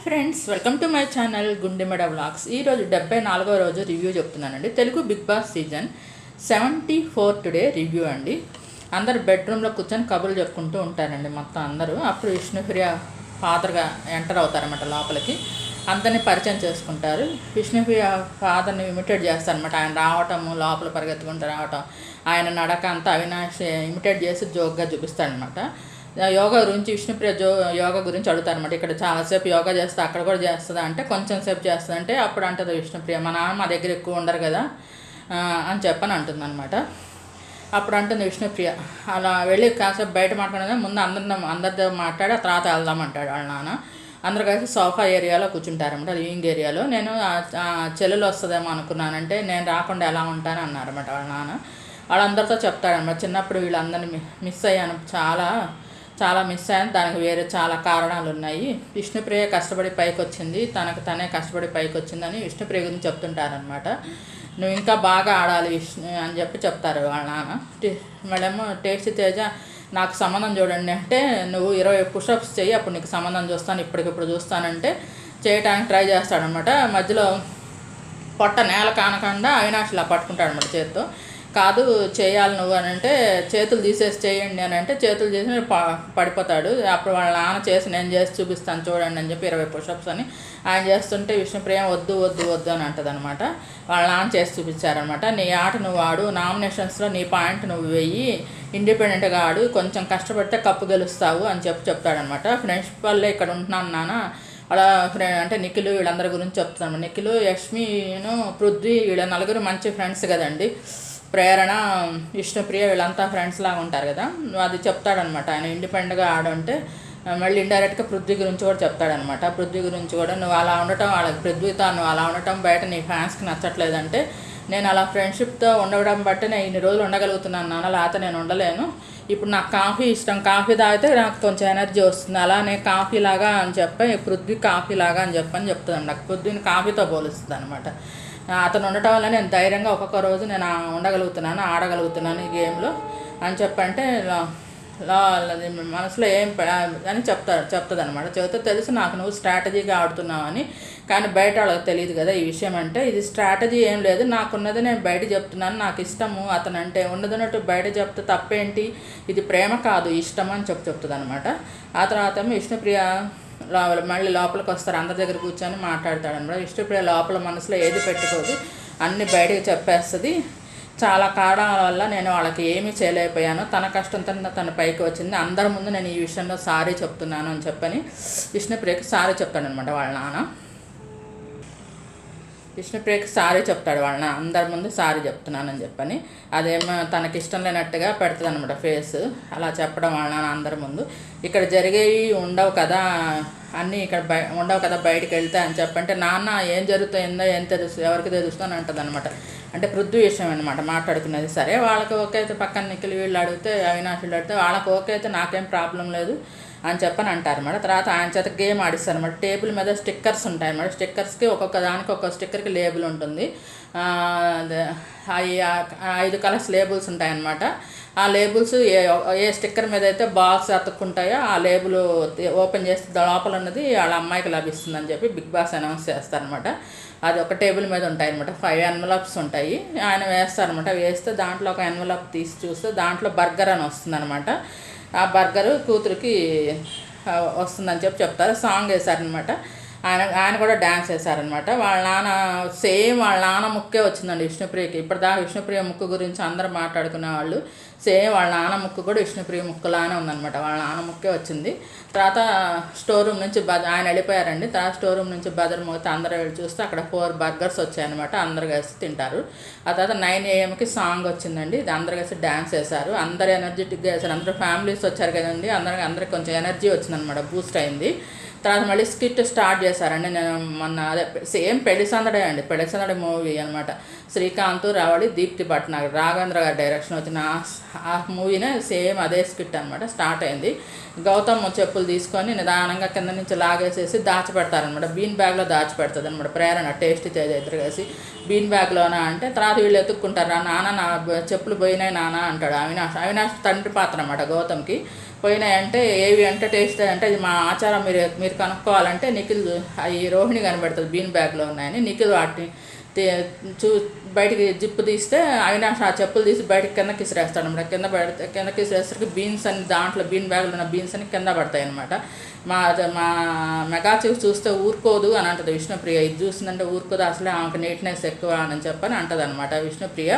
Friends, welcome to my channel Gundemeda vlogs. ఈరోజు 74వ రోజు రివ్యూ చెప్తున్నానండి. Telugu Bigg Boss season 74 today review అండి. అందరు బెడ్రూమ్లో కూర్చొని కబుర్లు చెప్పుకుంటూ ఉంటారండి మొత్తం అందరూ. అప్పుడు విష్ణుప్రియ ఫాదర్గా ఎంటర్ అవుతారన్నమాట లోపలికి. అందరినీ పరిచయం చేసుకుంటారు. విష్ణుప్రియ ఫాదర్ని ఇమిటేట్ చేస్తారనమాట. ఆయన రావటము, లోపల పరిగెత్తుకుంటూ రావటం, ఆయన నడక అంతా అవినాష్ ఇమిటేట్ చేసి జోక్గా చూపిస్తాడనమాట. యోగా గురించి విష్ణుప్రియ యోగా గురించి అడుగుతారనమాట. ఇక్కడ చాలాసేపు యోగా చేస్తా, అక్కడ కూడా చేస్తుందా అంటే కొంచెం సేపు చేస్తుంది అంటే అప్పుడు అంటుంది విష్ణుప్రియ, మా నాన్న మా దగ్గర ఎక్కువ ఉండరు కదా అని చెప్పని అంటుందన్నమాట. అప్పుడు అంటుంది విష్ణుప్రియ, అలా వెళ్ళి కాసేపు బయట మాట్లాడదా, ముందు అందరితో మాట్లాడి ఆ తర్వాత వెళ్దామంటాడు వాళ్ళ నాన్న. అందరు కలిసి సోఫా ఏరియాలో కూర్చుంటారనమాట, లివింగ్ ఏరియాలో. నేను చెల్లెలు వస్తుందేమో అనుకున్నానంటే నేను రాకుండా ఎలా ఉంటాను అన్నారన్నమాట వాళ్ళ నాన్న. వాళ్ళందరితో చెప్తాడనమాట, చిన్నప్పుడు వీళ్ళందరినీ మిస్ అయ్యాను, చాలా మిస్ అయ్యాను, దానికి వేరే చాలా కారణాలు ఉన్నాయి. విష్ణుప్రియ కష్టపడి పైకి వచ్చింది, తనకు తనే కష్టపడి పైకి వచ్చిందని విష్ణుప్రియ గురించి చెప్తుంటారనమాట. నువ్వు ఇంకా బాగా ఆడాలి విష్ణు అని చెప్పి చెప్తారు వాళ్ళ నాన్న. మేడేమో టేస్టీ తేజ, నాకు సంబంధం చూడండి అంటే, నువ్వు 20 పుషప్స్ చెయ్యి అప్పుడు నీకు సంబంధం చూస్తాను, ఇప్పటికిప్పుడు చూస్తానంటే చేయటానికి ట్రై చేస్తాడనమాట. మధ్యలో పొట్ట నేల కానకుండా అవినాష్ ఇలా పట్టుకుంటాడనమాట చేత్తో. కాదు చేయాలి నువ్వు అని అంటే, చేతులు తీసేసి చేయండి అని అంటే చేతులు చేసి పడిపోతాడు. అప్పుడు వాళ్ళ నాన్న చేసి నేను చేసి చూపిస్తాను చూడండి అని చెప్పి 20 పుషప్స్ అని ఆయన చేస్తుంటే విష్ణుప్రియ వద్దు వద్దు వద్దు అని అంటుంది అనమాట. వాళ్ళ నాన్న చేసి చూపించారనమాట. నీ ఆట నువ్వు ఆడు, నామినేషన్స్లో నీ పాయింట్ నువ్వు వెయ్యి, ఇండిపెండెంట్గా ఆడు, కొంచెం కష్టపడితే కప్పు గెలుస్తావు అని చెప్తాడనమాట. ప్రిన్సిపల్లే ఇక్కడ ఉంటున్నాను నాన్న, అలా అంటే నిఖిల్ వీళ్ళందరి గురించి చెప్తాను. నిఖిల్, యష్మిను, పృథ్వీ వీళ్ళ నలుగురు మంచి ఫ్రెండ్స్ కదండి. ప్రేరణ, విష్ణుప్రియ వీళ్ళంతా ఫ్రెండ్స్ లాగా ఉంటారు కదా, అది చెప్తాడనమాట. ఆయన ఇండిపెండెంట్గా ఆడంటే మళ్ళీ ఇండైరెక్ట్గా పృథ్వీ గురించి కూడా చెప్తాడనమాట. పృథ్వీ గురించి కూడా, నువ్వు అలా ఉండటం వాళ్ళకి, పృథ్వీతో నువ్వు అలా ఉండటం బయట నీ ఫ్యాన్స్కి నచ్చట్లేదంటే, నేను అలా ఫ్రెండ్షిప్తో ఉండడం బట్టి నేను ఇన్ని రోజులు ఉండగలుగుతున్నాను నాన్న, లేకపోతే నేను ఉండలేను. ఇప్పుడు నాకు కాఫీ ఇష్టం, కాఫీ తాగితే నాకు కొంచెం ఎనర్జీ వస్తుంది, అలానే కాఫీ లాగా అని చెప్పి పృథ్వీ కాఫీ లాగా అని చెప్తుంది. నాకు పృథ్వీని కాఫీతో పోలుస్తుంది అనమాట. అతను ఉండటం వల్ల నేను ధైర్యంగా ఒక్కొక్క రోజు నేను ఉండగలుగుతున్నాను, ఆడగలుగుతున్నాను ఈ గేమ్లో అని చెప్పంటే, మనసులో ఏం అని చెప్తుంది అనమాట. చెబితే తెలుసు నాకు నువ్వు స్ట్రాటజీగా ఆడుతున్నావు అని, కానీ బయట వాళ్ళకి తెలియదు కదా ఈ విషయం. అంటే ఇది స్ట్రాటజీ ఏం లేదు, నాకున్నది నేను బయట చెప్తున్నాను, నాకు ఇష్టము అతను అంటే, ఉన్నదన్నట్టు బయట చెప్తే తప్పేంటి, ఇది ప్రేమ కాదు ఇష్టం అని చెప్తుంది అనమాట. ఆ తర్వాత విష్ణుప్రియ మళ్ళీ లోపలికి వస్తారు, అందరి దగ్గర కూర్చొని మాట్లాడతాడు అనమాట. విష్ణుప్రియ లోపల మనసులో ఏది పెట్టుకోదు, అన్నీ బయటకు చెప్పేస్తుంది. చాలా కారణాల వల్ల నేను వాళ్ళకి ఏమీ చేయలేకపోయాను, తన కష్టంతో తన పైకి వచ్చింది, అందరి ముందు నేను ఈ విషయంలో సారీ చెప్తున్నాను అని చెప్పని విష్ణుప్రియకి సారీ చెప్తాడనమాట వాళ్ళ నాన్న. విష్ణుప్రియకి సారీ చెప్తాడు వాళ్ళ నాన్న, అందరి ముందు సారీ చెప్తున్నానని చెప్పని. అదేమో తనకి ఇష్టం లేనట్టుగా పెడుతుంది అనమాట ఫేస్. అలా చెప్పడం వాళ్ళ నాన్న అందరి ముందు. ఇక్కడ జరిగేవి ఉండవు కదా అన్నీ, ఇక్కడ ఉండవు కదా బయటికి వెళ్తే అని చెప్పంటే, నాన్న ఏం జరుగుతుందో ఏం తెలుసు, ఎవరికి తెలుసు అని అంటుంది అనమాట. అంటే పృథ్వీ విషయం అనమాట మాట్లాడుకునేది. సరే వాళ్ళకి ఓకే అయితే, పక్కన నిఖిల్ వీళ్ళు అడిగితే, అవినాష్ వీళ్ళు అడిగితే వాళ్ళకి ఓకే అయితే నాకేం ప్రాబ్లం లేదు అని చెప్పని అంటారు అన్నమాట. తర్వాత ఆయన చేత గేమ్ ఆడిస్తారు అనమాట. టేబుల్ మీద స్టిక్కర్స్ ఉంటాయి అన్నమాట. స్టిక్కర్స్కి ఒక్కొక్క దానికి ఒక్కొక్క స్టిక్కర్కి లేబుల్ ఉంటుంది. 5 కలర్స్ లేబుల్స్ ఉంటాయన్నమాట. ఆ లేబుల్స్ ఏ స్టిక్కర్ మీద అయితే బాల్స్ అతుక్కుంటాయో ఆ లేబుల్ ఓపెన్ చేస్తే లోపల ఉన్నది వాళ్ళ అమ్మాయికి లభిస్తుందని చెప్పి బిగ్ బాస్ అనౌన్స్ చేస్తారనమాట. అది ఒక టేబుల్ మీద ఉంటాయి అనమాట. 5 ఎన్వలప్స్ ఉంటాయి. ఆయన వేస్తారనమాట. వేస్తే దాంట్లో ఒక ఎన్వలప్ తీసి చూస్తే దాంట్లో బర్గర్ అని వస్తుందన్నమాట. ఆ బర్గరు కూతురికి వస్తుందని చెప్తారు. సాంగ్ వేశారనమాట. ఆయన కూడా డ్యాన్స్ వేశారనమాట. వాళ్ళ నాన్న సేమ్ వాళ్ళ నాన్న ముక్కే వచ్చిందండి విష్ణుప్రియకి. ఇప్పటిదాకా విష్ణుప్రియ ముక్కు గురించి అందరూ మాట్లాడుకునే వాళ్ళు, సేమ్ వాళ్ళ నాన్న ముక్కు కూడా విష్ణుప్రియ ముక్కులానే ఉందన్నమాట. వాళ్ళ నాన్న ముక్కే వచ్చింది. తర్వాత స్టోర్ రూమ్ నుంచి ఆయన వెళ్ళిపోయారండి. తర్వాత స్టోర్ రూమ్ నుంచి బజర్ మోగితే అందరూ వెళ్ళి చూస్తే అక్కడ 4 బర్గర్స్ వచ్చాయన్నమాట. అందరు కలిసి తింటారు. ఆ తర్వాత 9 AM సాంగ్ వచ్చిందండి. ఇది అందరు కలిసి డ్యాన్స్ వేశారు. అందరు ఎనర్జెటిక్గా వేశారు. అందరూ ఫ్యామిలీస్ వచ్చారు కదండి, అందరికి కొంచెం ఎనర్జీ వచ్చిందనమాట, బూస్ట్ అయింది. తర్వాత మళ్ళీ స్కిట్ స్టార్ట్ చేశారండి. నేను మొన్న అదే సేమ్ పెళ్లి సందడే అండి, పెళ్లి సందడి మూవీ అనమాట. శ్రీకాంత్, రావడి, దీప్తి భట్నాగర్, రాఘవేంద్ర గారి డైరెక్షన్ వచ్చిన ఆ మూవీనే సేమ్ అదే స్కిట్ అనమాట. స్టార్ట్ అయింది. గౌతమ్ చెప్పులు తీసుకొని నిదానంగా కింద నుంచి లాగేసేసి దాచిపెడతారనమాట. బీన్ బ్యాగ్లో దాచిపెడుతుంది అనమాట ప్రేరణ, టేస్టీ తేజ ఇద్దరు కలిసి. బీన్ బ్యాగ్లోనా అంటే తర్వాత వీళ్ళు ఎత్తుక్కుంటారు, నాన్న నా చెప్పులు పోయినాయి నాన్న అంటాడు అవినాష్ తండ్రి పాత్ర అనమాట గౌతమ్కి. పోయినాయంటే ఏవి అంటే టేస్ట్ అంటే ఇది మా ఆచారం, మీరు మీరు కనుక్కోవాలంటే నిఖిల్ ఈ రోహిణి కనబడుతుంది బీన్ బ్యాగ్లో ఉన్నాయని. నిఖిల్ వాటిని చూ బయటికి జిప్పు తీస్తే అవినాష్ ఆ చెప్పులు తీసి బయటికి కిందకి విసిరేస్తాడు అనమాట. కిందకి విసిరేసరికి బీన్స్ అని దాంట్లో బీన్ బ్యాగ్లో ఉన్న బీన్స్ అని కింద పడతాయి అనమాట. మా మా మెగా చీఫ్ చూస్తే ఊరుకోదు అని అంటుంది విష్ణుప్రియ. ఇది చూసిందంటే ఊరుకోదు, అసలే ఆమెకు నీట్నెస్ ఎక్కువ అని చెప్పని అంటుంది అనమాట విష్ణుప్రియ.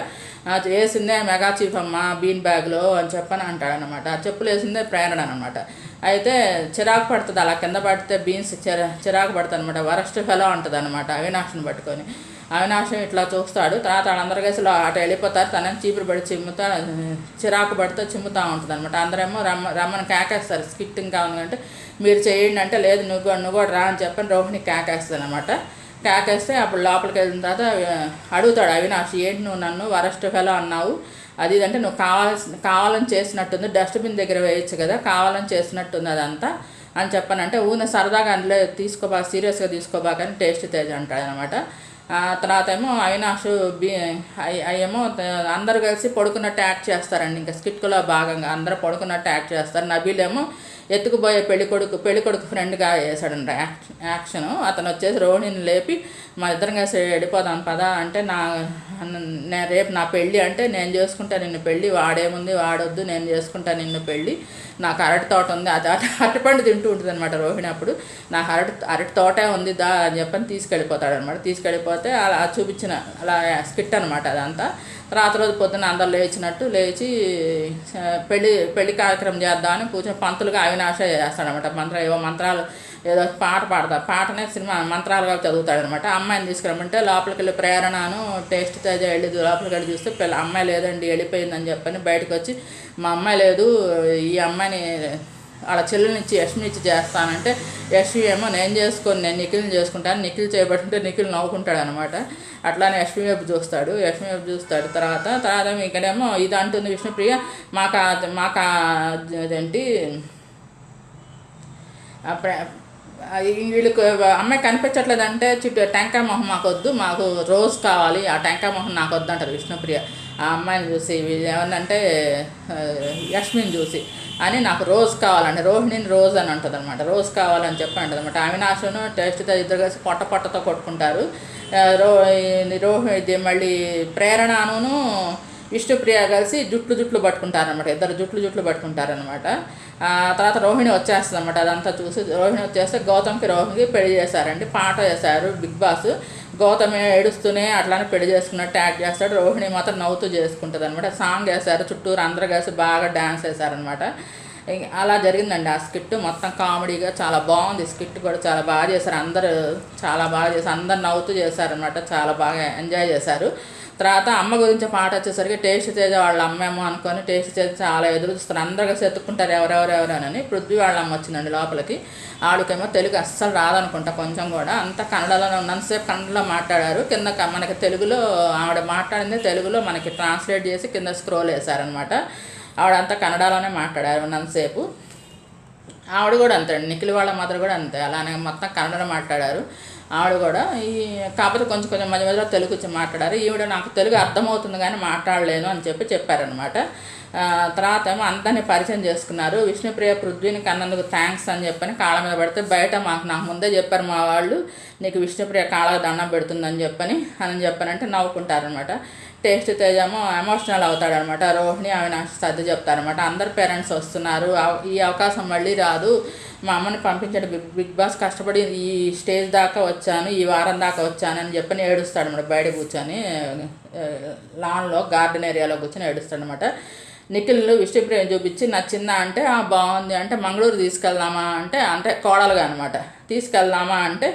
వేసిందే మెగా చీఫ్ అమ్మ బీన్ బ్యాగ్లో అని చెప్పని అంటాడనమాట. ఆ చెప్పులు వేసిందే ప్రేరణ అనమాట. అయితే చిరాకు పడుతుంది, అలా కింద పడితే బీన్స్ చిరాకు పడుతుంది అనమాట. వరస్ట్ ఫెలో అంటుంది అనమాట అవినాష్ని పట్టుకొని. అవినాశం ఇట్లా చూస్తాడు. తర్వాత వాళ్ళందరూ కలిసి అటు వెళ్ళిపోతారు. తనని చీపురు పడి చిరాకు పడితే చిమ్ముతూ ఉంటుంది అనమాట. అందరేమో రమ్మని కేకేస్తారు. స్కిట్ ఇంకా ఉంది అంటే మీరు చేయండి అంటే లేదు నువ్వు కూడా రా అని చెప్పని రోహిణి కేకేస్తుంది అనమాట. కేకేస్తే అప్పుడు లోపలికి వెళ్ళిన తర్వాత అడుగుతాడు అవినాష్, ఏంటి నువ్వు నన్ను వరస్ట్ ఫెలో అన్నావు, అది అంటే నువ్వు కావాలని చేసినట్టుంది, డస్ట్బిన్ దగ్గర వేయచ్చు కదా, కావాలని చేసినట్టుంది అదంతా అని చెప్పానంటే సరదాగా అందులో సీరియస్గా తీసుకోబాకని టేస్ట్ తేజ్ అంటాడు అనమాట. తర్వాత ఏమో అవినాష్ ఏమో అందరు కలిసి పడుకున్నట్టు యాక్ట్ చేస్తారండి. ఇంకా స్కిట్లో భాగంగా అందరూ పడుకున్నట్టు యాక్ట్ చేస్తారు. నబీల్ ఏమో ఎత్తుకుపోయే పెళ్ళికొడుకు ఫ్రెండ్గా వేసాడంట యాక్షను. అతను వచ్చేసి రోహిణిని లేపి మా ఇద్దరం కలిసి వెళ్ళిపోదాం పదా అంటే రేపు నా పెళ్ళి అంటే నేను చేసుకుంటా నిన్ను పెళ్ళి, వాడేముంది వాడొద్దు నేను చేసుకుంటా నిన్ను పెళ్ళి, నాకు అరటి తోట ఉంది, అది అరటిపండు తింటూ ఉంటుంది అనమాట రోహిణి. అప్పుడు నాకు అరటి తోటే ఉంది దా అని చెప్పని తీసుకెళ్ళిపోతాడనమాట. తీసుకెళ్ళిపోతే అలా చూపించిన అలా స్కిట్ అనమాట అదంతా. రాత్రి రోజు పొద్దున్న అందరు లేచినట్టు లేచి పెళ్లి కార్యక్రమం చేద్దామని కూర్చొని పంతులుగా అవినాశ చేస్తాడనమాట. మంత్రాలు ఏదో పాట పాడతాడు. పాటనే సినిమా మంత్రాలుగా చదువుతాడనమాట. అమ్మాయిని తీసుకురమ్మంటే లోపలికి వెళ్ళి ప్రేరణను టేస్ట్ తేజ వెళ్ళి లోపలికి వెళ్ళి చూస్తే అమ్మాయి లేదండి వెళ్ళిపోయిందని చెప్పని బయటకు వచ్చి మా అమ్మాయి లేదు, ఈ అమ్మాయిని వాళ్ళ చెల్లెల్నిచ్చి యష్మినిచ్చి చేస్తానంటే యష్మి ఏమో నేను నిఖిల్ని చేసుకుంటాను, నిఖిల్ చేయబట్టుంటే నిఖిల్ నవ్వుకుంటాడు అనమాట. అట్లానే యష్మి వైపు చూస్తాడు. తర్వాత ఇక్కడేమో ఇది అంటుంది విష్ణుప్రియ, మాకు అదేంటి వీళ్ళకి అమ్మాయి కనిపించట్లేదంటే టెంకాయ మొహం మాకు వద్దు, మాకు రోజ్ కావాలి, ఆ టెంకాయ మొహం నాకు వద్దు అంటారు విష్ణుప్రియ. ఆ అమ్మాయిని చూసి ఏమన్నంటే యష్మిని చూసి అని నాకు రోజ్ కావాలండి, రోహిణిని రోజ్ అని ఉంటుంది అనమాట. రోజ్ కావాలని చెప్పి అంటుంది అనమాట. అవినాశను టేస్ట్తో ఇద్దరు కలిసి పొట్టతో కొట్టుకుంటారు. ఇది మళ్ళీ ప్రేరణను విష్ణుప్రియ కలిసి జుట్లు పట్టుకుంటారనమాట. ఇద్దరు జుట్లు పట్టుకుంటారనమాట. తర్వాత రోహిణి వచ్చేస్తుంది అనమాట. అదంతా చూసి రోహిణి వచ్చేస్తే గౌతమ్కి రోహిణికి పెళ్లి చేశారండి. పాట వేశారు బిగ్ బాస్. గౌతమే ఏడుస్తూనే అట్లానే పెళ్లి చేసుకున్నట్టు యాక్ట్ చేస్తాడు. రోహిణి మాత్రం నవ్వుతూ చేసుకుంటుంది అనమాట. సాంగ్ వేశారు, చుట్టూరు అందరూ కలిసి బాగా డ్యాన్స్ వేశారనమాట. అలా జరిగిందండి ఆ స్కిట్. మొత్తం కామెడీగా చాలా బాగుంది. స్కిట్ కూడా చాలా బాగా చేశారు. అందరూ చాలా బాగా చేశారు. అందరు నవ్వుతూ చేశారనమాట. చాలా బాగా ఎంజాయ్ చేశారు. తర్వాత అమ్మ గురించి పాట వచ్చేసరికి టేస్ట్ తేజ వాళ్ళ అమ్మేమో అనుకొని టేస్ట్ తేజ చాలా ఎదురు చూస్తారు. అందరూ కలిసి ఎత్తుక్కుంటారు ఎవరెవరెవరని. పృథ్వీ వాళ్ళ అమ్మ వచ్చిందండి లోపలికి. ఆవిడకేమో తెలుగు అస్సలు రాదనుకుంటా కొంచెం కూడా. అంతా కన్నడలో ఉన్నంతసేపు కన్నడలో మాట్లాడారు. కింద మనకి తెలుగులో ఆవిడ మాట్లాడింది తెలుగులో మనకి ట్రాన్స్లేట్ చేసి కింద స్క్రోల్ వేశారనమాట. ఆవిడంతా కన్నడలోనే మాట్లాడారు ఉన్నంతసేపు. ఆవిడ కూడా అంతే, నిఖిల్ వాళ్ళ మదర్ కూడా అంతే, అలానే మొత్తం కన్నడ మాట్లాడారు ఆవిడ కూడా. కాకపోతే కొంచెం మధ్య మధ్యలో తెలుగు వచ్చి మాట్లాడారు. ఈవిడ నాకు తెలుగు అర్థమవుతుంది కానీ మాట్లాడలేను అని చెప్పారనమాట. తర్వాత ఏమో అందరినీ పరిచయం చేసుకున్నారు. విష్ణుప్రియ పృథ్వీని కన్నందుకు థ్యాంక్స్ అని చెప్పని కాళ్ళ మీద పడితే బయట నాకు ముందే చెప్పారు మా వాళ్ళు, నీకు విష్ణుప్రియ కాళ్ళకు దండం పెడుతుందని చెప్పానంటే నవ్వుకుంటారనమాట. టేస్ట్ తేజేమో ఎమోషనల్ అవుతాడనమాట. రోహిణి అవినాష్ సర్ది చెప్తారనమాట. అందరు పేరెంట్స్ వస్తున్నారు, ఈ అవకాశం మళ్ళీ రాదు, మా అమ్మని పంపించండి, బిగ్ బాస్ కష్టపడి ఈ స్టేజ్ దాకా వచ్చాను, ఈ వారం దాకా వచ్చాను అని చెప్పని ఏడుస్తాడు అనమాట. బయట కూర్చొని లాన్లో గార్డెన్ ఏరియాలో కూర్చొని ఏడుస్తాడు అనమాట. నిఖిల్ విష్ణుప్రియ చూపించి నచ్చిందా అంటే బాగుంది అంటే మంగళూరు తీసుకెళ్దామా అంటే కోడలుగా అనమాట. తీసుకెళ్దామా అంటే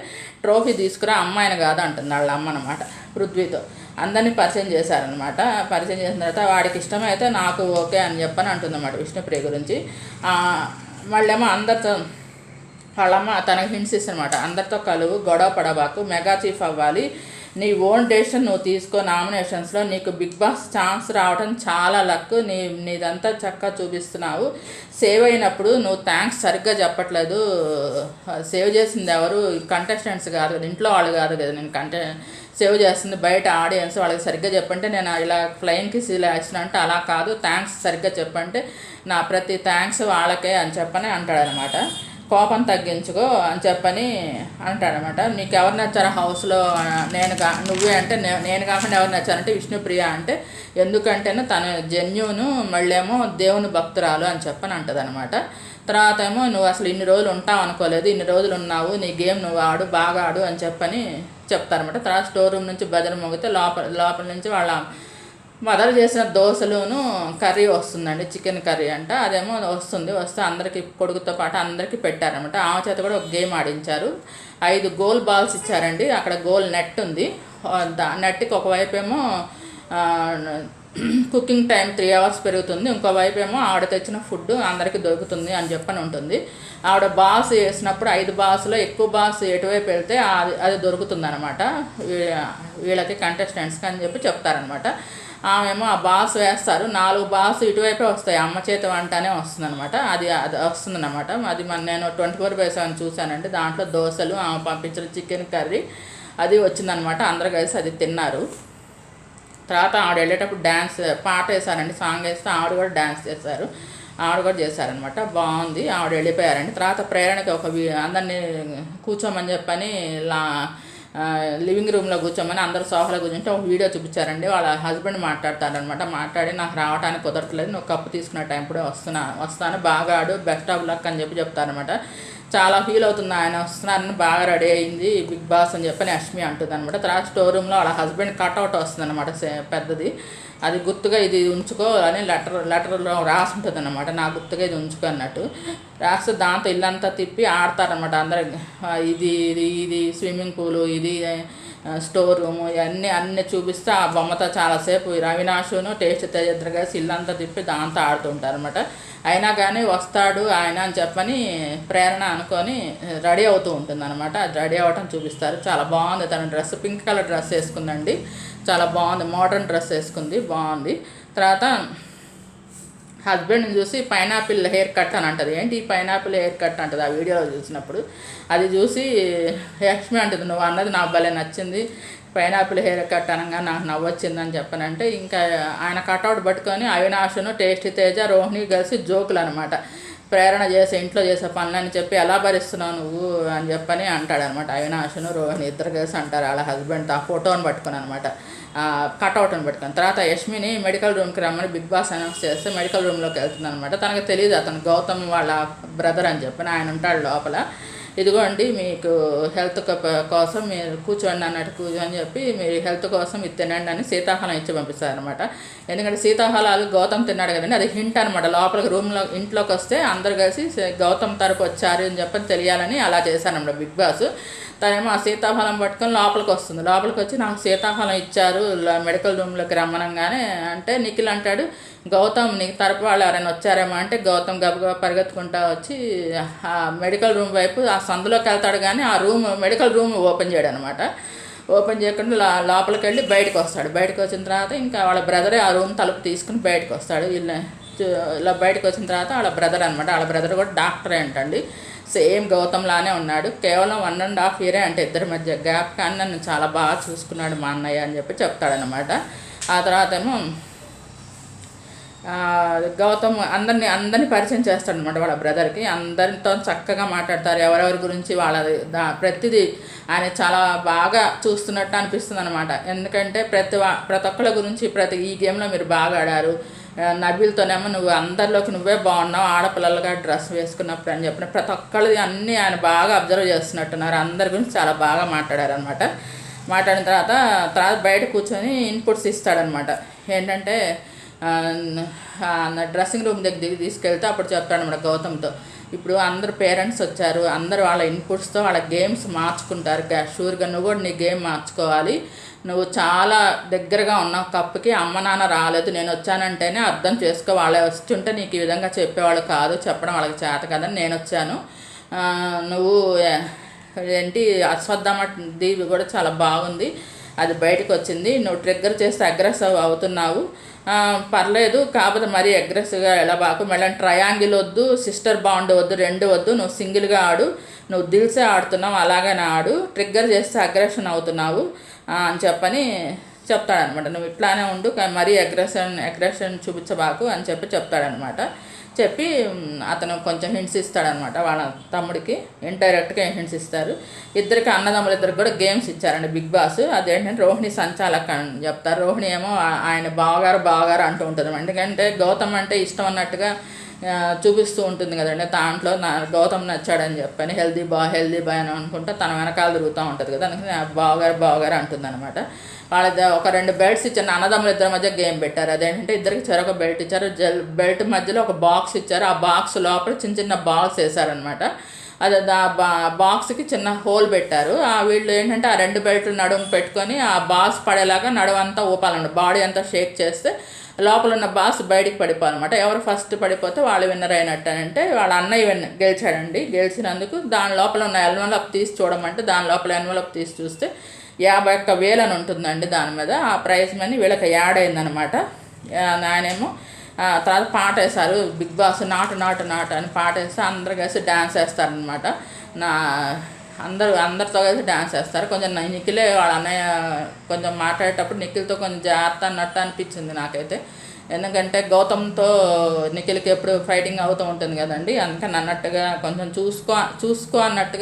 ట్రోఫీ తీసుకురా అమ్మాయిని కాదు అంటుంది వాళ్ళ అమ్మ అనమాట పృథ్వీతో. అందరినీ పరిచయం చేశారనమాట. పరిచయం చేసిన తర్వాత వాడికి ఇష్టమైతే నాకు ఓకే అని చెప్పని అంటుందన్నమాట విష్ణుప్రియ గురించి. మళ్ళేమో అందరితో వాళ్ళమ్మ తనకు హింట్స్ ఇస్తానమాట, అందరితో కలువు, గొడవ పడబాకు, మెగా చీఫ్ అవ్వాలి, నీ ఓన్ డెసిషన్ నువ్వు తీసుకో, నామినేషన్స్లో నీకు బిగ్ బాస్ ఛాన్స్ రావడం చాలా లక్, నీదంతా చక్కగా చూపిస్తున్నావు, సేవ్ అయినప్పుడు నువ్వు థ్యాంక్స్ సరిగ్గా చెప్పట్లేదు, సేవ్ చేసింది ఎవరు, కంటెస్టెంట్స్ కాదు కదా, ఇంట్లో వాళ్ళు కాదు కదా, నేను సేవ్ చేస్తుంది బయట ఆడియన్స్, వాళ్ళకి సరిగ్గా చెప్పంటే నేను ఇలా ఫ్లయింగ్కి సీల్ వేసిన అంటే అలా కాదు, థ్యాంక్స్ సరిగ్గా చెప్పంటే నా ప్రతి థ్యాంక్స్ వాళ్ళకే అని చెప్పని అంటాడనమాట. కోపం తగ్గించుకో అని చెప్పని అంటాడనమాట. నీకు ఎవరు నచ్చారు హౌస్లో, నువ్వే అంటే నేను కాకుండా ఎవరు నచ్చారంటే విష్ణుప్రియ అంటే, ఎందుకంటేనే తను జెన్యూను, మళ్ళీ ఏమో దేవుని భక్తురాలు అని చెప్పని అంటదనమాట. తర్వాత ఏమో నువ్వు అసలు ఇన్ని రోజులు ఉంటావు అనుకోలేదు, ఇన్ని రోజులు ఉన్నావు, నీ గేమ్ నువ్వు ఆడు, బాగా ఆడు అని చెప్పని చెప్తారనమాట. తర్వాత స్టోర్ రూమ్ నుంచి భజన మోగితే లోపల నుంచి వాళ్ళ మదర్ చేసిన దోశలును కర్రీ వస్తుందండి, చికెన్ కర్రీ అంట, అదేమో వస్తే అందరికీ కొడుకుతో పాటు అందరికీ పెట్టారనమాట. ఆమె చేత కూడా ఒక గేమ్ ఆడించారు. 5 గోల్ బాల్స్ ఇచ్చారండి, అక్కడ గోల్ నెట్ ఉంది, నెట్కి ఒకవైపు ఏమో కుకింగ్ టైం 3 hours పెరుగుతుంది, ఇంకోవైపు ఏమో ఆవిడ తెచ్చిన ఫుడ్ అందరికీ దొరుకుతుంది అని చెప్పని ఉంటుంది. ఆవిడ బాల్స్ వేసినప్పుడు 5 బాల్స్లో ఎక్కువ బాల్స్ ఎటువైపు వెళ్తే అది దొరుకుతుంది అనమాట వీళ్ళకి, కంటెస్టెంట్స్కి అని చెప్పి చెప్తారనమాట. ఆమెమో ఆ బాల్స్ వేస్తారు, 4 బాల్స్ ఇటువైపే వస్తాయి, అమ్మ చేతి వంటనే వస్తుంది అనమాట, అది వస్తుందన్నమాట. అది నేను 24/7 చూశానండి. దాంట్లో దోశలు, ఆమె పంపించిన చికెన్ కర్రీ అది వచ్చిందనమాట. అందరు కలిసి అది తిన్నారు. తర్వాత ఆవిడ వెళ్ళేటప్పుడు డ్యాన్స్ పాట వేశారండి, సాంగ్ వేస్తే ఆవిడ కూడా డ్యాన్స్ చేశారు, ఆవిడ కూడా చేశారనమాట, బాగుంది. ఆవిడ వెళ్ళిపోయారండి. తర్వాత ప్రేరణకి అందరినీ కూర్చోమని చెప్పని లివింగ్ రూమ్లో కూర్చోమని అందరూ సోఫాలో కూర్చుంటే ఒక వీడియో చూపించారండి. వాళ్ళ హస్బెండ్ మాట్లాడతారనమాట. మాట్లాడి నాకు రావడానికి కుదరట్లేదు, నువ్వు కప్పు తీసుకున్న టైం కూడా వస్తాను, బాగా ఆడు, బెస్ట్ ఆఫ్ లక్ అని చెప్పి చెప్తారనమాట. చాలా ఫీల్ అవుతుంది, ఆయన వస్తున్నారని, బాగా రెడీ అయింది బిగ్ బాస్ అని చెప్పని అశ్మి అంటుంది అనమాట. తర్వాత స్టోర్ రూమ్లో వాళ్ళ హస్బెండ్ కట్అవుట్ వస్తుంది అనమాట, పెద్దది, అది గుర్తుగా ఇది ఉంచుకో అని లెటర్లో రాసి ఉంటుంది అనమాట, నా గుర్తుగా ఇది ఉంచుకో అన్నట్టు రాస్తే దాంతో ఇల్లంతా తిప్పి ఆడతారనమాట అందరు. ఇది స్విమ్మింగ్ పూలు, ఇది స్టోర్ రూము, అన్నీ చూపిస్తే ఆ బొమ్మతో చాలాసేపు అవినాషును టేస్ట్ తేజ కలిసి ఇల్లంతా తిప్పి దాంతో ఆడుతుంటారు అనమాట. అయినా కానీ వస్తాడు ఆయన అని చెప్పని ప్రేరణ అనుకొని రెడీ అవుతూ ఉంటుంది అనమాట. అది రెడీ అవ్వటం చూపిస్తారు, చాలా బాగుంది. తన డ్రెస్ పింక్ కలర్ డ్రెస్ వేసుకుందండి, చాలా బాగుంది, మోడర్న్ డ్రెస్ వేసుకుంది, బాగుంది. తర్వాత హస్బెండ్ని చూసి పైనాపిల్ హెయిర్ కట్ అని అంటుంది. ఏంటి ఈ పైనాపిల్ హెయిర్ కట్ అంటుంది ఆ వీడియోలో చూసినప్పుడు. అది చూసి లక్ష్మి అంటుంది, నువ్వు అన్నది నాకు భలే నచ్చింది, పైనాపిల్ హెయిర్ కట్ అనగా నాకు నవ్వొచ్చిందని చెప్పనంటే, ఇంకా ఆయన కట్అవుట్ పట్టుకొని అవినాషును టేస్టీ తేజ రోహిణి కలిసి జోకులు అనమాట, ప్రేరణ చేసే ఇంట్లో చేసే పనులని చెప్పి ఎలా భరిస్తున్నావు నువ్వు అని చెప్పని అంటాడనమాట. అవినాషును రోహిణి ఇద్దరు కలిసి అంటారు వాళ్ళ హస్బెండ్తో ఆ ఫోటోని పట్టుకొని అనమాట, కట్అవుట్ని పెట్టుకొని. తర్వాత యష్మిని మెడికల్ రూమ్కి రమ్మని బిగ్ బాస్ అనౌన్స్ చేస్తే మెడికల్ రూమ్లోకి వెళ్తుంది అనమాట. తనకు తెలియదు అతను గౌతమ్ వాళ్ళ బ్రదర్ అని చెప్పని, ఆయన ఉంటాడు లోపల. ఇదిగోండి మీకు హెల్త్ కోసం మీరు కూర్చోండి అన్నట్టు కూర్చొని చెప్పి మీరు హెల్త్ కోసం ఇది తినండి అని సీతాఫలం ఇచ్చి పంపిస్తారనమాట. ఎందుకంటే సీతాఫలాలు గౌతమ్ తిన్నాడు కదండి, అది హింట్ అనమాట. లోపలికి ఇంట్లోకి వస్తే అందరు కలిసి గౌతమ్ తరపు వచ్చారు అని చెప్పని తెలియాలని అలా చేశారనమాట బిగ్ బాస్. తనేమో ఆ సీతాఫలం పట్టుకొని లోపలికి వస్తుంది. లోపలికి వచ్చి నాకు సీతాఫలం ఇచ్చారు మెడికల్ రూమ్లోకి రమ్మనంగానే అంటే నిఖిల్ అంటాడు, గౌతమ్ నీకు తరపు వాళ్ళు ఎవరైనా వచ్చారేమో అంటే గౌతమ్ గబగబా పరిగెత్తుకుంటా వచ్చి ఆ మెడికల్ రూమ్ వైపు ఆ సందులోకి వెళ్తాడు, కానీ ఆ మెడికల్ రూమ్ ఓపెన్ చేయడు అనమాట. ఓపెన్ చేయకుండా లోపలికి వెళ్ళి బయటకు వస్తాడు. బయటకు వచ్చిన తర్వాత ఇంకా వాళ్ళ బ్రదరే ఆ రూమ్ తలుపు తీసుకుని బయటకు వస్తాడు. ఇలా బయటకు వచ్చిన తర్వాత వాళ్ళ బ్రదర్ అనమాట, వాళ్ళ బ్రదర్ కూడా డాక్టరే అంటండి, సేమ్ గౌతమ్ లానే ఉన్నాడు, కేవలం 1.5 year అంటే ఇద్దరి మధ్య గ్యాప్, కానీ నన్ను చాలా బాగా చూసుకున్నాడు మా అన్నయ్య అని చెప్పి చెప్తాడనమాట. ఆ తర్వాత ఏమో గౌతమ్ అందరినీ పరిచయం చేస్తాడనమాట వాళ్ళ బ్రదర్కి. అందరితో చక్కగా మాట్లాడతారు, ఎవరెవరి గురించి వాళ్ళ ప్రతిదీ ఆయన చాలా బాగా చూస్తున్నట్టు అనిపిస్తుంది అనమాట. ఎందుకంటే ప్రతి ఒక్కళ్ళ గురించి ఈ గేమ్లో మీరు బాగా ఆడారు, నబీల్తోనేమో నువ్వు అందరిలోకి నువ్వే బాగున్నావు ఆడపిల్లలుగా డ్రెస్ వేసుకున్నప్పుడు అని చెప్పిన ప్రతి ఒక్కళ్ళది అన్నీ ఆయన బాగా అబ్జర్వ్ చేస్తున్నట్టున్నారు. అందరి గురించి చాలా బాగా మాట్లాడారనమాట. మాట్లాడిన తర్వాత బయట కూర్చొని ఇన్పుట్స్ ఇస్తాడనమాట. ఏంటంటే డ్రెస్సింగ్ రూమ్ దగ్గరికి తీసుకెళ్తే అప్పుడు చెప్తాడనమాట గౌతమ్తో, ఇప్పుడు అందరు పేరెంట్స్ వచ్చారు, అందరు వాళ్ళ ఇన్పుట్స్తో వాళ్ళ గేమ్స్ మార్చుకుంటారు, షూర్గా నువ్వు కూడా నీ గేమ్ మార్చుకోవాలి, నువ్వు చాలా దగ్గరగా ఉన్నావు కప్పుకి, అమ్మ నాన్న రాలేదు, నేను వచ్చానంటేనే అర్థం చేసుకో, వాళ్ళే వచ్చుంటే నీకు ఈ విధంగా చెప్పేవాళ్ళు కాదు, చెప్పడం వాళ్ళకి చేత కదని నేను వచ్చాను, నువ్వు ఏంటి అశ్వత్థామ దీవి కూడా చాలా బాగుంది, అది బయటకు వచ్చింది, నువ్వు ట్రిగ్గర్ చేస్తే అగ్రెసివ్ అవుతున్నావు, పర్లేదు కాకపోతే మరీ అగ్రెసివ్గా ఎలా బాకు, మళ్ళీ ట్రయాంగిల్ వద్దు, సిస్టర్ బాండ్ వద్దు, రెండు వద్దు, నువ్వు సింగిల్గా ఆడు, నువ్వు దిల్సే ఆడుతున్నావు అలాగనే ఆడు, ట్రిగ్గర్ చేస్తే అగ్రెషన్ అవుతున్నావు అని చెప్పని చెప్తాడనమాట. నువ్వు ఇట్లానే ఉండు, మరీ అగ్రెషన్ చూపించబాకు అని చెప్తాడనమాట. చెప్పి అతను కొంచెం హింట్స్ ఇస్తాడనమాట వాళ్ళ తమ్ముడికి, ఇండైరెక్ట్గా హింట్స్ ఇస్తారు. ఇద్దరికి అన్నదమ్ములు ఇద్దరికి కూడా గేమ్స్ ఇచ్చారండి బిగ్ బాస్. అదేంటంటే రోహిణి సంచాలక్ అని చెప్తారు. రోహిణి ఏమో ఆయన బావగారు అంటూ ఉంటుంది. ఎందుకంటే గౌతమ్ అంటే ఇష్టం అన్నట్టుగా చూపిస్తూ ఉంటుంది కదండి. దాంట్లో గౌతమ్ నచ్చాడని చెప్పని హెల్దీ బాయ్ అని అనుకుంటే తన వెనకాల తిరుగుతూ ఉంటుంది కదా, అందుకని బావగారు అంటుంది అనమాట. వాళ్ళ ఒక 2 బెల్ట్స్ ఇచ్చారు, అన్నదమ్ములు ఇద్దరి మధ్య గేమ్ పెట్టారు. అదేంటంటే ఇద్దరికి చెరొక బెల్ట్ ఇచ్చారు, బెల్ట్ మధ్యలో ఒక బాక్స్ ఇచ్చారు, ఆ బాక్స్ లోపల చిన్న బాల్స్ వేసారనమాట. అది బాక్స్కి చిన్న హోల్ పెట్టారు. వీళ్ళు ఏంటంటే ఆ 2 బెల్ట్లు నడుము పెట్టుకొని ఆ బాల్స్ పడేలాగా నడుము అంతా ఊపాలన్నమాట. బాడీ అంతా షేక్ చేస్తే లోపల ఉన్న బాల్స్ బయటికి పడిపోవాలన్నమాట. ఎవరు ఫస్ట్ పడిపోతే వాళ్ళు విన్నర్ అయినట్టు. అంటే వాళ్ళ అన్నయ్య గెలిచాడండి. గెలిచినందుకు దాని లోపల ఉన్న ఎన్వలప్ తీసి చూడమంటే దాని లోపల ఎన్వలప్ తీసి చూస్తే 51,000 అని ఉంటుందండి దాని మీద. ఆ ప్రైజ్ మనీ వీళ్ళకి యాడ్ అయిందనమాట. ఆయనేమో తర్వాత పాట వేశారు బిగ్ బాస్, నాటు అని పాట వేస్తే అందరు కలిసి డ్యాన్స్ వేస్తారనమాట. అందరితో కలిసి డ్యాన్స్ వేస్తారు. కొంచెం నిఖిలే వాళ్ళ అన్నయ్య కొంచెం మాట్లాడేటప్పుడు నిఖిల్తో కొంచెం జాగ్రత్త అన్నట్టు అనిపించింది నాకైతే. ఎందుకంటే గౌతమ్తో నిఖిల్కి ఎప్పుడు ఫైటింగ్ అవుతూ ఉంటుంది కదండి, అందుకని అన్నట్టుగా కొంచెం చూసుకో అన్నట్టు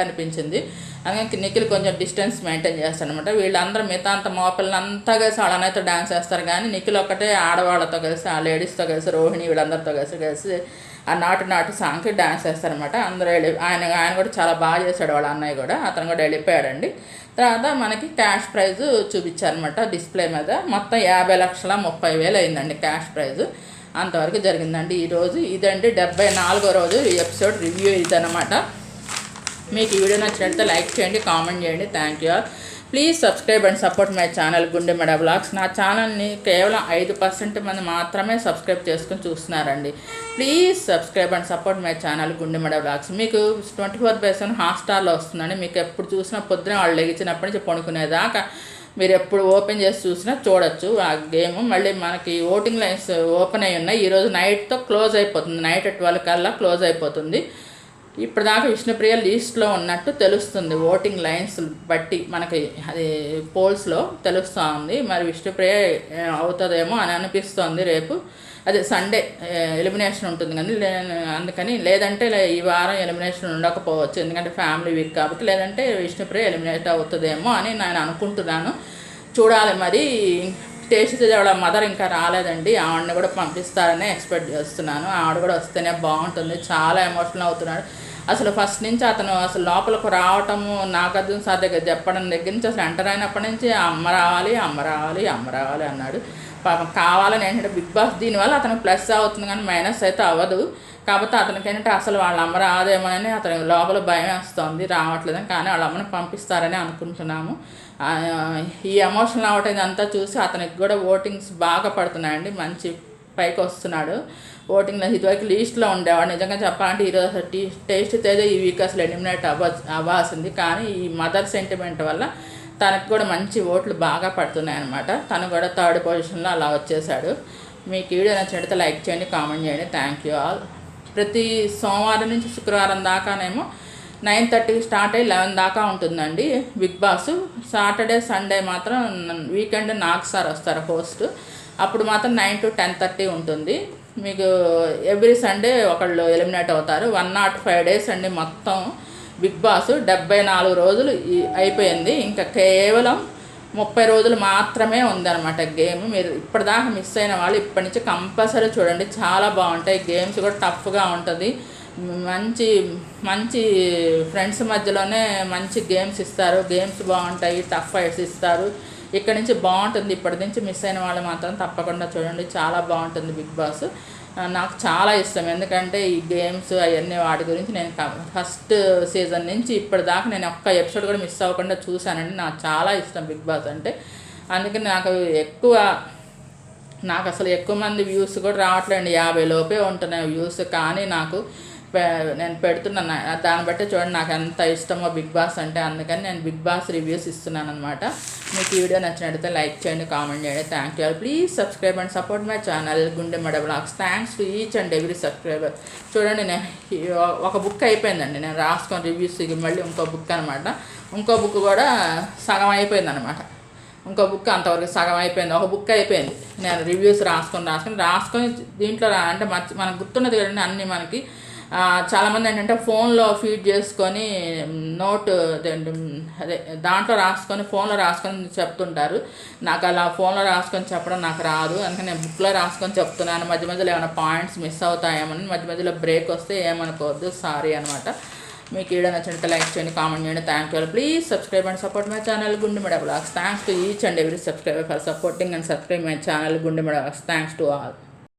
అనిపించింది. అందుకని నిఖిల్ కొంచెం డిస్టెన్స్ మెయింటైన్ చేస్తాడనమాట. వీళ్ళందరూ మిగతా అంత మోపిల్లంతా కలిసి వాళ్ళనైతే డ్యాన్స్ వేస్తారు, కానీ నిఖిల్ ఒక్కటే ఆడవాళ్ళతో కలిసి ఆ లేడీస్తో కలిసి రోహిణి వీళ్ళందరితో కలిసి ఆ నాటు సాంగ్కి డ్యాన్స్ వేస్తారనమాట. అందరూ ఆయన కూడా చాలా బాగా చేశాడు, వాళ్ళ అన్నయ్య కూడా. అతను కూడా వెళ్ళిపోయాడండి. తర్వాత మనకి క్యాష్ ప్రైజ్ చూపించారనమాట డిస్ప్లే మీద. మొత్తం 50,30,000 అయిందండి క్యాష్ ప్రైజ్. అంతవరకు జరిగిందండి ఈరోజు. ఇదండి 74వ రోజు ఈ ఎపిసోడ్ రివ్యూ ఇదనమాట. మీకు ఈ వీడియో నచ్చినట్లయితే లైక్ చేయండి, కామెంట్ చేయండి. Thank you all. Please subscribe and support my channel Gundemeda vlogs. నా ఛానల్ని కేవలం 5% మంది మాత్రమే సబ్స్క్రైబ్ చేసుకుని చూస్తున్నారండి. Please subscribe and support my channel Gundemeda vlogs. మీకు 24/7 హాట్స్టార్లో వస్తుందండి. మీకు ఎప్పుడు చూసినా పొద్దున వాళ్ళు లెగిచినప్పటి నుంచి పడుకునేదాకా మీరు ఎప్పుడు ఓపెన్ చేసి చూసినా చూడొచ్చు ఆ గేమ్. మళ్ళీ మనకి ఓటింగ్ లైన్స్ ఓపెన్ అయి ఉన్నాయి. ఈరోజు నైట్తో క్లోజ్ అయిపోతుంది, నైట్ 12 కల్లా క్లోజ్ అయిపోతుంది. ఇప్పటిదాకా విష్ణుప్రియ లీస్ట్లో ఉన్నట్టు తెలుస్తుంది ఓటింగ్ లైన్స్ బట్టి, మనకి అది పోల్స్లో తెలుస్తూ ఉంది. మరి విష్ణుప్రియ అవుతుందేమో అని అనిపిస్తోంది. రేపు అదే సండే ఎలిమినేషన్ ఉంటుంది కానీ అందుకని, లేదంటే ఈ వారం ఎలిమినేషన్ ఉండకపోవచ్చు ఎందుకంటే ఫ్యామిలీ వీక్ కాబట్టి, లేదంటే విష్ణుప్రియ ఎలిమినేట్ అవుతుందేమో అని నేను అనుకుంటున్నాను. చూడాలి మరి. టేస్ట్ వాళ్ళ మదర్ ఇంకా రాలేదండి, ఆవిడని కూడా పంపిస్తారని ఎక్స్పెక్ట్ చేస్తున్నాను. ఆవిడ కూడా వస్తేనే బాగుంటుంది. చాలా ఎమోషనల్ అవుతున్నాడు అసలు. ఫస్ట్ నుంచి అతను అసలు లోపలికి రావటము, నాగార్జున సార్ దగ్గర చెప్పడం దగ్గర నుంచి అసలు ఎంటర్ అయినప్పటి నుంచి అమ్మ రావాలి అన్నాడు. పాపం కావాలని ఏంటంటే బిగ్ బాస్ దీనివల్ల అతనికి ప్లస్ అవుతుంది కానీ మైనస్ అయితే అవ్వదు. కాకపోతే అతనికి ఏంటంటే అసలు వాళ్ళ అమ్మ రాదేమోనని అతని లోపల భయం వేస్తుంది, రావట్లేదని. కానీ వాళ్ళ అమ్మని పంపిస్తారని అనుకుంటున్నాము. ఈ ఎమోషనల్ అవటం ఇదంతా చూసి అతనికి కూడా ఓటింగ్స్ బాగా పడుతున్నాయండి, మంచి పైకి వస్తున్నాడు ఓటింగ్లో. ఇదివరకు లీస్ట్లో ఉండేవాడు. నిజంగా చెప్పాలంటే ఈరోజు టేస్ట్ తేజ ఈ వీక్ అసలు ఎలిమినేట్ అవ్వాల్సింది, కానీ ఈ మదర్ సెంటిమెంట్ వల్ల తనకు కూడా మంచి ఓట్లు బాగా పడుతున్నాయి అన్నమాట. తను కూడా 3rd పొజిషన్లో అలా వచ్చేసాడు. మీకు వీడియో నచ్చినట్లయితే లైక్ చేయండి, కామెంట్ చేయండి. Thank you all. ప్రతి సోమవారం నుంచి శుక్రవారం దాకానేమో 9:30కి స్టార్ట్ అయ్యి 11 దాకా ఉంటుందండి బిగ్ బాస్. సాటర్డే సండే మాత్రం వీకెండ్ నాగ్ సార్ వస్తారు హోస్ట్, అప్పుడు మాత్రం 9 to 10:30 ఉంటుంది. మీకు ఎవ్రీ సండే ఒకళ్ళు ఎలిమినేట్ అవుతారు. 105 days అండి మొత్తం బిగ్ బాస్. 74 రోజులు అయిపోయింది. ఇంకా కేవలం 30 రోజులు మాత్రమే ఉందన్నమాట గేమ్. మీరు ఇప్పటిదాకా మిస్ అయిన వాళ్ళు ఇప్పటి నుంచి కంపల్సరీ చూడండి, చాలా బాగుంటాయి. గేమ్స్ కూడా టఫ్గా ఉంటుంది. మంచి ఫ్రెండ్స్ మధ్యలోనే మంచి గేమ్స్ ఇస్తారు. గేమ్స్ బాగుంటాయి, టఫ్ ఫైట్స్ ఇస్తారు. ఇక్కడ నుంచి బాగుంటుంది. ఇప్పటి నుంచి మిస్ అయిన వాళ్ళు మాత్రం తప్పకుండా చూడండి, చాలా బాగుంటుంది బిగ్ బాస్. నాకు చాలా ఇష్టం, ఎందుకంటే ఈ గేమ్స్ అవన్నీ వాటి గురించి నేను ఫస్ట్ సీజన్ నుంచి ఇప్పటిదాకా నేను ఒక్క ఎపిసోడ్ కూడా మిస్ అవ్వకుండా చూశానండి. నాకు చాలా ఇష్టం బిగ్ బాస్ అంటే. అందుకని నాకు అసలు ఎక్కువ మంది వ్యూస్ కూడా రావట్లేదు, 50 లోపే ఉంటున్నాయి వ్యూస్. కానీ నాకు నేను పెడుతున్నాను. దాన్ని బట్టి చూడండి నాకు ఎంత ఇష్టమో బిగ్ బాస్ అంటే. అందుకని నేను బిగ్ బాస్ రివ్యూస్ ఇస్తున్నాను అనమాట. మీకు ఈ వీడియో నచ్చినట్లయితే లైక్ చేయండి, కామెంట్ చేయండి. Thank you. Please subscribe and support my channel గుండెమడ vlogs. Thanks to each and every subscriber. చూడండి నేను ఒక బుక్ అయిపోయిందండి, నేను రాసుకొని రివ్యూస్. మళ్ళీ ఇంకో బుక్ అనమాట. ఇంకో బుక్ కూడా సగం అయిపోయింది అనమాట. ఇంకో బుక్ అంతవరకు సగం అయిపోయింది. ఒక బుక్ అయిపోయింది. నేను రివ్యూస్ రాసుకొని దీంట్లో అంటే మనకు గుర్తున్నది కదండి అన్నీ మనకి. చాలామంది ఏంటంటే ఫోన్లో ఫీడ్ చేసుకొని అదే దాంట్లో రాసుకొని ఫోన్లో రాసుకొని చెప్తుంటారు. నాకు అలా ఫోన్లో రాసుకొని చెప్పడం నాకు రాదు. అందుకని నేను బుక్లో రాసుకొని చెప్తున్నాను. మధ్య మధ్యలో ఏమైనా పాయింట్స్ మిస్ అవుతాయేమని, మధ్య మధ్యలో బ్రేక్ వస్తే ఏమనుకోవద్దు, సారీ అనమాట. మీకు వీడియో నచ్చినట్టు లైక్ చేయండి, కామెంట్ చేయండి. Thank you. Please subscribe and support my channel గుండెమడ vlogs. Thanks to each and every subscriber for supporting and subscribe my channel గుండెమడ vlogs. Thanks to all.